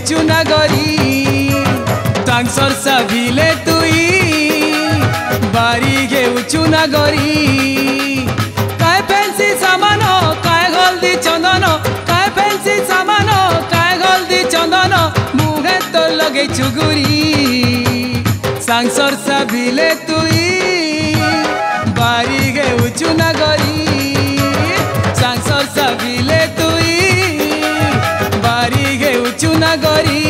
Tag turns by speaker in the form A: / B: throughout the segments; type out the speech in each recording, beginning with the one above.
A: উঁচু নাগরি তাংসর সাভিলে তুই বাড়ি গে উঁচু নাগরি কায় ফেন্সি সামান কায় হলদি চন্দন কায় ফেন্সি সামান কায় হলদি চন্দন মুহে তো লগে চুগুরি সাংসর সাভিলে তুই বাড়ি গে উঁচু নাগরি সাংসর সাভিলে তুই বাড়ি গে উঁচু নাগরি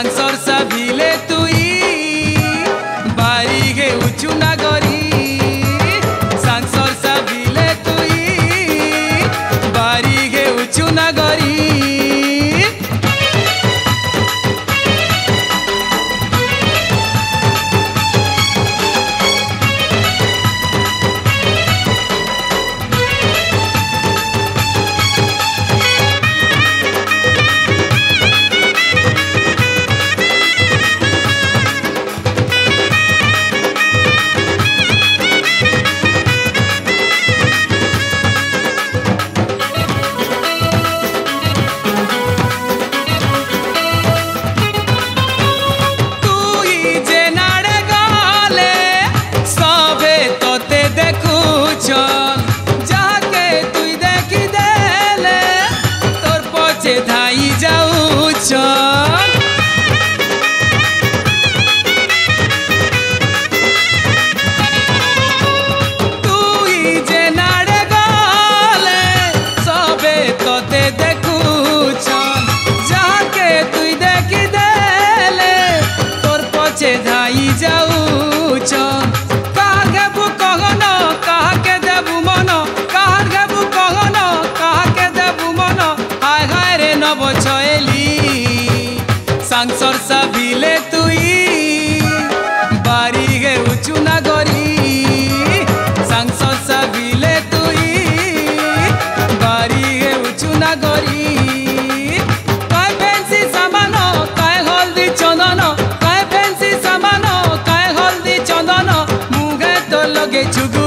A: সাংসর সাভিলে তুই বাড়ি গে উঁচু নাগরি সাংসর সাভিলে তুই বাড়ি গে উঁচু নাগরি যাকে তুই দেখি দেলে তোর পচে ধাই যাউছ তুই যে নাড়ে গলে সবে তোতে দেখুছ যাকে তুই দেখি দেলে তোর পচে ধাই যাউছ সাংসর সাভিলে তুই বাড়ি গে উঁচু নাগরি সাংসর সাভিলে তুই বাড়ি গে উঁচু নাগরি কায় ফেন্সি সামান কায় হলদি চন্দন কায় ফেন্সি সামান কায় হলদি চন্দন মুগে তো লগে চুগু